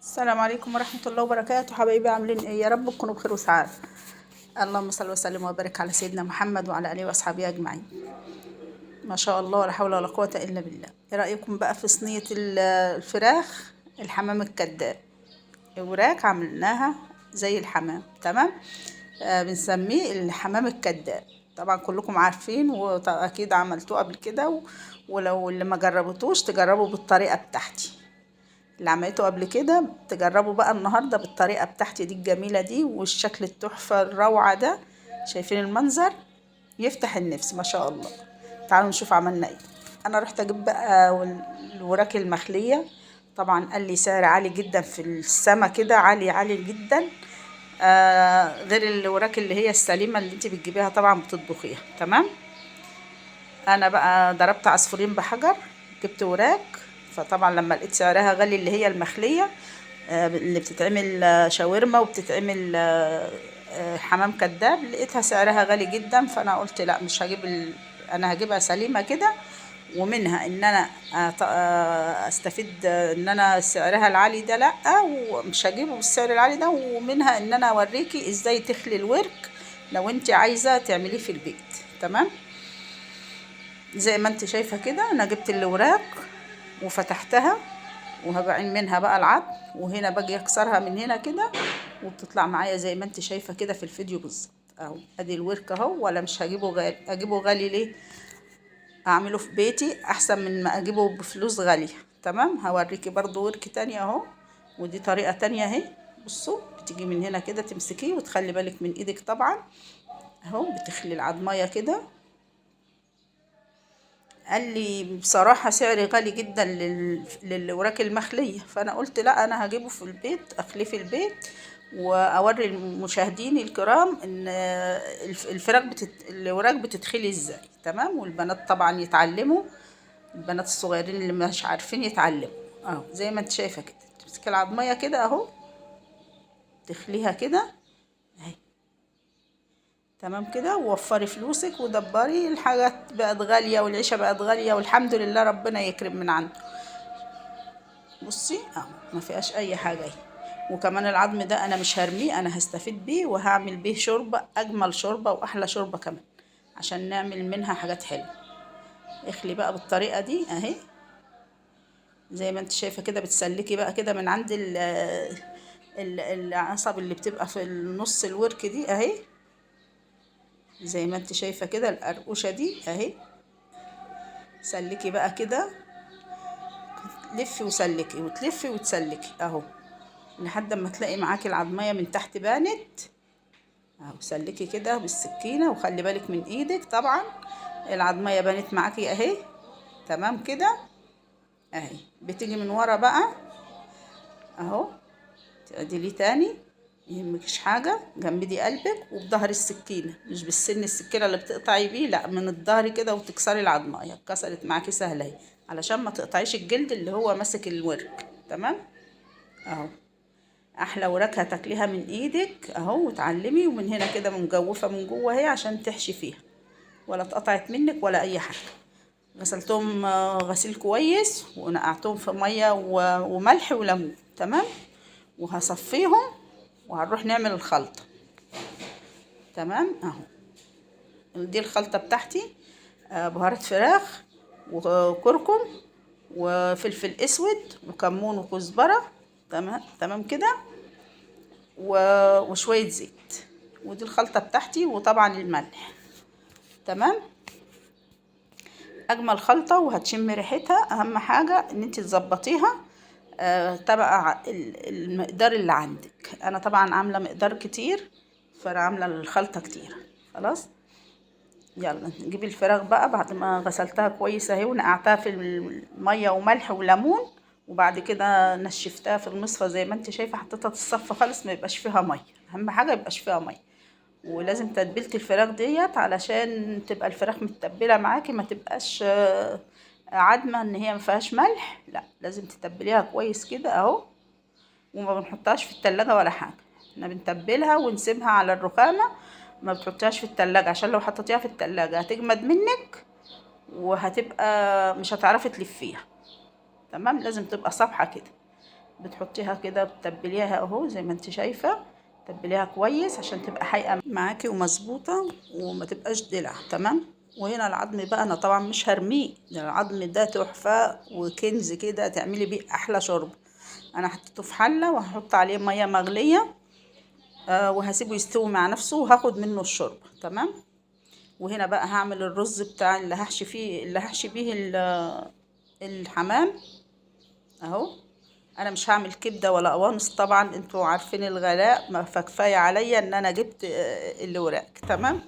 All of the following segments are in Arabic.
السلام عليكم ورحمة الله وبركاته، حبايبي عاملين ايه؟ يا رب تكونوا بخير وسعادة. اللهم صل وسلم وبارك على سيدنا محمد وعلى آله وأصحابه أجمعين. ما شاء الله ولا حول ولا قوة إلا بالله. ايه رأيكم بقى في صينية الفراخ الحمام الكذاب؟ وراك عملناها زي الحمام، تمام. بنسميه الحمام الكذاب. طبعا كلكم عارفين وأكيد عملتوه قبل كده ولو اللي ما جربتوش تجربوا بالطريقة بتاعتي اللي عملته قبل كده، تجربوا بقى النهارده بالطريقه بتاعتي دي الجميله دي والشكل التحفه الروعه ده. شايفين المنظر؟ يفتح النفس ما شاء الله. تعالوا نشوف عملنا ايه. انا رحت اجيب بقى الوراك المخليه. طبعا قال لي سعر عالي جدا في السما كده، عالي عالي جدا. غير الوراك اللي هي السليمه اللي انت بتجيبيها طبعا بتطبخيها، تمام. انا بقى ضربت عصفورين بحجر، جبت وراك. فطبعا لما لقيت سعرها غالي اللي هي المخلية، اللي بتتعمل شاورما وبتتعمل حمام كداب، لقيتها سعرها غالي جدا. فانا قلت لا، مش هجيب انا هجيبها سليمة كده. ومنها ان انا استفيد ان انا سعرها العالي ده لا، ومش هجيبه بالسعر العالي ده. ومنها ان انا اوريكي ازاي تخلي الورك لو انت عايزة تعمليه في البيت، تمام. زي ما انت شايفة كده، انا جبت الاوراق وفتحتها وهبعين منها بقى العظم، وهنا باجي اكسرها من هنا كده وبتطلع معايا زي ما انت شايفة كده في الفيديو بالظبط اهو. ادي الورك اهو. ولا مش هجيبه غالي؟ اجيبه غالي ليه؟ اعمله في بيتي احسن من ما اجيبه بفلوس غالية، تمام. هوريكي برضو ورك تانية اهو، ودي طريقة تانية اهي. بصوا، بتيجي من هنا كده تمسكيه وتخلي بالك من ايدك طبعا اهو. بتخلي العظمية كده. قال لي بصراحة سعر غالي جدا للوراك المخلية. فأنا قلت لا، أنا هجيبه في البيت، أخليه في البيت وأوري المشاهدين الكرام إن الوراك بتتخلي إزاي، تمام. والبنات طبعا يتعلموا، البنات الصغيرين اللي مش عارفين يتعلموا أهو. زي ما أنت شايفة كده، تمسك العضمية كده أهو، تخليها كده أهي، تمام كده. ووفري فلوسك ودبري. الحاجات بقت غالية والعيشة بقت غالية، والحمد لله ربنا يكرم من عنده. بصي اهو، ما فيهاش اي حاجة اهي. وكمان العظم ده انا مش هرميه، انا هستفيد بيه وهعمل بيه شوربة، اجمل شوربة واحلى شوربة كمان، عشان نعمل منها حاجات حلوة. اخلي بقى بالطريقة دي اهي. زي ما انت شايفة كده، بتسلكي بقى كده من عند العصب اللي بتبقى في النص الورك دي اهي. زي ما انت شايفة كده القرقوشة دي اهي. سلكي بقى كده، لفي وسلكي وتلفي وتسلكي اهو، لحد ما تلاقي معاكي العضمية من تحت بانت اهو. سلكي كده بالسكينة وخلي بالك من ايدك طبعا. العضمية بانت معاكي اهي، تمام كده اهي. بتيجي من ورا بقى اهو، تعدلي تاني، يهمكش حاجة. جنبدي قلبك وبظهر السكينة، مش بالسن السكينة اللي بتقطعي بيه، لا، من الظهر كده وتكسري العضمية. اتكسرت معاكي سهلة اهي، علشان ما تقطعيش الجلد اللي هو ماسك الورك، تمام اهو. احلى وراك هتاكليها من ايدك اهو، وتعلمي. ومن هنا كده مجوفه من جوه اهي عشان تحشي فيها، ولا اتقطعت منك ولا اي حاجه. غسلتهم غسيل كويس، ونقعتهم في ميه وملح وليمون، تمام. وهصفيهم وهنروح نعمل الخلطه، تمام اهو. دي الخلطه بتاعتي. بهارات فراخ وكركم وفلفل اسود وكمون وكزبره، تمام تمام كده. وشوية زيت. ودي الخلطة بتاعتي، وطبعا الملح، تمام. اجمل خلطة وهتشم ريحتها. اهم حاجة ان انت تظبطيها تبع المقدار اللي عندك. انا طبعا عاملة مقدار كتير، فانا عاملة الخلطة كتير. خلاص، يلا نجيب الفراخ بقى بعد ما غسلتها كويس اهي، ونقعتها في المية وملح وليمون. وبعد كده نشفتها في المصفى زي ما انت شايفة، حطيتها تتصفى خالص، ما يبقاش فيها مية. اهم حاجة يبقاش فيها مية. ولازم تتبيلة الفراخ ديت علشان تبقى الفراخ متبلة معاكي، ما تبقاش عدمة ان هي ما فيهاش ملح، لا، لازم تتبليها كويس كده اهو. وما بنحطهاش في التلاجة ولا حاجة، احنا بنتبلها ونسيبها على الرخامة. ما بتحطيهاش في التلاجة، عشان لو حطيتيها في التلاجة هتجمد منك، وهتبقى مش هتعرفي تلفيها، تمام. لازم تبقى صفحة كده. بتحطيها كده بتتبليها اهو زي ما انت شايفة. تبليها كويس عشان تبقى حقيقة معاكي ومظبوطة وما تبقاش دلع. تمام. وهنا العظم بقى انا طبعا مش هرميه، ده العظم ده تحفة وكنز كده تعملي بيه احلى شرب. انا حطيته في حلة وهحط عليه مية مغلية، وهسيبه يستوي مع نفسه وهاخد منه الشرب. تمام. وهنا بقى هعمل الرز بتاع اللي هحشي فيه، اللي هحشي بيه الحمام اهو. انا مش هعمل كبده ولا قوانص طبعا، انتوا عارفين الغلاء، ما فكفايه عليا ان انا جبت اللي وراك. تمام.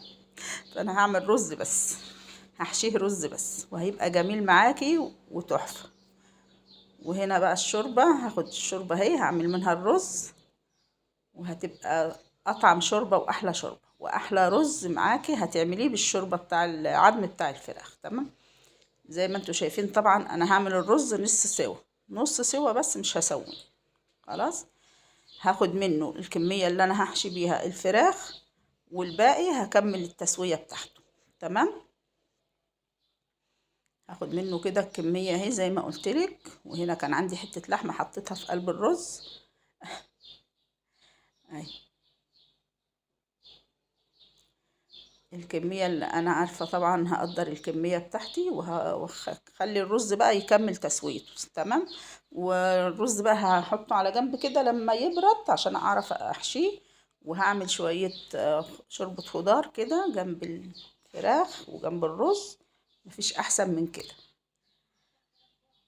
فانا هعمل رز بس، هحشيه رز بس وهيبقى جميل معاكي وتحفه. وهنا بقى الشوربه، هاخد الشوربه اهي هعمل منها الرز، وهتبقى اطعم شوربه واحلى شوربه واحلى رز معاكي هتعمليه بالشوربه بتاع العظم بتاع الفراخ. تمام. زي ما انتوا شايفين طبعا انا هعمل الرز نص سوا، نص سوا بس مش هسوي. خلاص. هاخد منه الكمية اللي انا هحشي بيها الفراخ، والباقي هكمل التسوية بتاعته. تمام. هاخد منه كده الكمية اهي زي ما قلتلك. وهنا كان عندي حتة لحمة حطيتها في قلب الرز اهي. الكمية اللي انا عارفة طبعا هقدر الكمية بتاعتي وهخلي الرز بقى يكمل تسويته. تمام. والرز بقى هحطه على جنب كده لما يبرد عشان اعرف احشيه. وهعمل شوية شوربة خضار كده جنب الفراخ وجنب الرز. مفيش احسن من كده.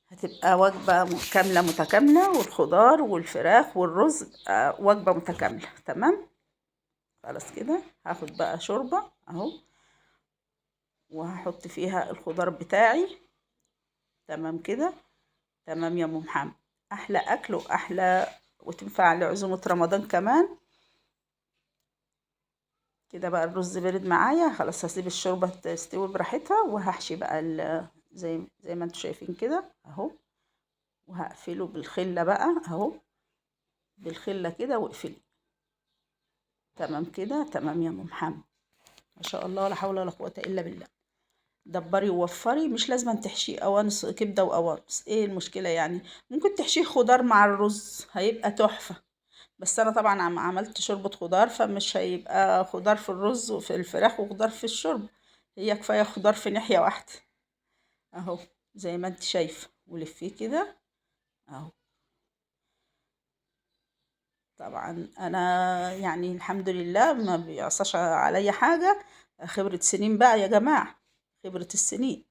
هتبقى وجبة كاملة متكاملة، والخضار والفراخ والرز وجبة متكاملة. تمام. خلاص كده هاخد بقى شوربة اهو، وهحط فيها الخضار بتاعي. تمام كده. تمام يا ام محمد. احلى اكل واحلى، وتنفع لعزومة رمضان كمان. كده بقى الرز برد معايا خلاص، هسيب الشوربة تستوي براحتها وهحشي بقى زي ما انتوا شايفين كده اهو. وهقفله بالخلة بقى اهو، بالخلة كده واقفلي. تمام كده. تمام يا ام محمد. ما شاء الله ولا حول ولا قوة الا بالله. دبري ووفري، مش لازم تحشيه قوانص كبده وقوانص، ايه المشكله يعني؟ ممكن تحشيه خضار مع الرز هيبقى تحفه. بس انا طبعا عملت شوربه خضار، فمش هيبقى خضار في الرز وفي الفراخ وخضار في الشرب. هي كفايه خضار في ناحيه واحده اهو. زي ما انت شايفه ولفيه كده اهو. طبعا انا يعني الحمد لله ما بيعصاش عليا حاجه. خبره سنين بقى يا جماعه، خبره السنين.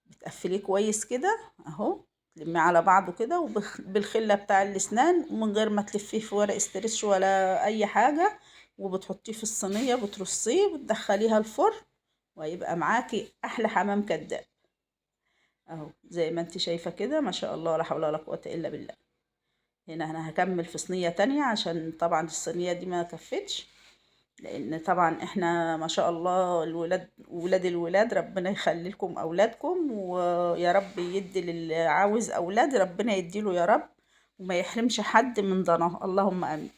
بتقفليه كويس كده اهو، تلميه على بعضه كده وبالخله بتاع الاسنان، ومن غير ما تلفيه في ورق استرتش ولا اي حاجه. وبتحطيه في الصينيه، بترصيه وتدخليها الفرن، وهيبقى معاكي احلى حمام كداب اهو. زي ما انت شايفه كده ما شاء الله ولا حول ولا قوه الا بالله. هنا انا هكمل في صينيه تانية عشان طبعا الصينيه دي ما كفتش. لان طبعا احنا ما شاء الله الولاد ولاد الولاد، ربنا يخلي لكم اولادكم، ويا رب يدي للي عاوز اولاد ربنا يديله يا رب، وما يحرمش حد من ضناه. اللهم امين.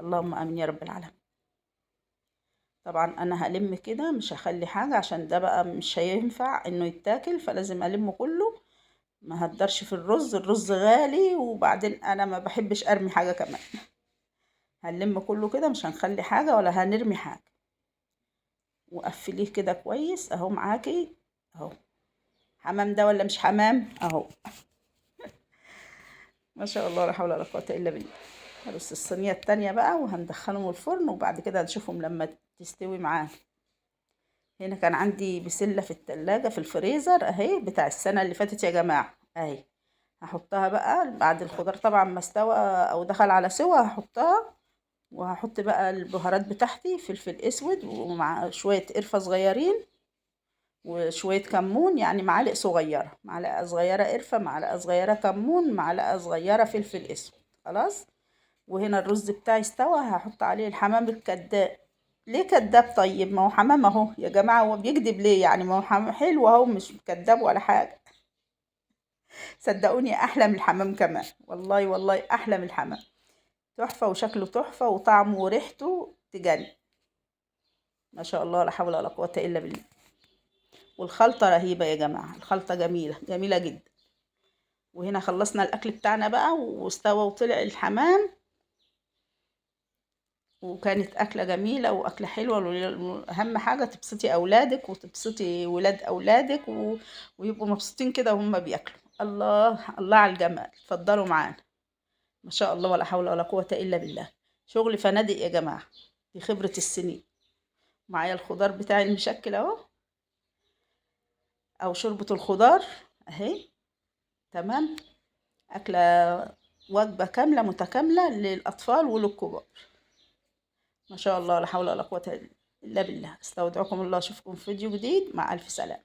اللهم امين يا رب العالمين. طبعا انا هلم كده مش هخلي حاجة عشان ده بقى مش هينفع انه يتاكل، فلازم الم كله. ما هقدرش في الرز، الرز غالي، وبعدين انا ما بحبش ارمي حاجة كمان. هنلم كله كده مش هنخلي حاجة ولا هنرمي حاجة. وقفليه كده كويس اهو معاكي اهو. حمام ده ولا مش حمام اهو. ما شاء الله لا حول ولا قوة الا بالله. هرص الصينية التانية بقى وهندخلهم الفرن، وبعد كده نشوفهم لما تستوي معانا. هنا كان عندي بسلة في التلاجة في الفريزر اهي، بتاع السنة اللي فاتت يا جماعة اهي. هحطها بقى بعد الخضار طبعا ما استوى او دخل على سوا، هحطها. وهحط بقى البهارات بتاعتي، فلفل اسود ومع شوية قرفة صغيرين، وشوية كمون، يعني معالق صغيرة، معلقة صغيرة قرفة، معلقة صغيرة كمون، معلقة صغيرة فلفل اسود. خلاص. وهنا الرز بتاعي استوى، هحط عليه الحمام الكداب. ليه كداب؟ طيب ما هو حمام اهو يا جماعة، هو بيكذب ليه يعني؟ ما هو حمام حلو اهو، مش كداب ولا حاجة. صدقوني احلى من الحمام كمان، والله والله احلى من الحمام. تحفة وشكله تحفة وطعمه وريحته تجنن. ما شاء الله لا حول ولا قوة الا بالله. والخلطة رهيبة يا جماعة، الخلطة جميلة جميلة جدا. وهنا خلصنا الاكل بتاعنا بقى واستوى وطلع الحمام، وكانت اكله جميله واكله حلوه. اهم حاجه تبسطي اولادك وتبسطي ولاد اولادك ويبقوا مبسوطين كده وهم بياكلوا. الله الله على الجمال. اتفضلوا معانا. ما شاء الله ولا حول ولا قوه الا بالله. شغل فنادق يا جماعه، دي خبره السنين. معايا الخضار بتاعي المشكل اهو، او شوربه الخضار اهي. تمام. اكله، وجبه كامله متكامله للاطفال وللكبار. ما شاء الله لا حول ولا قوة إلا بالله. استودعكم الله، أشوفكم في فيديو جديد، مع ألف سلامة.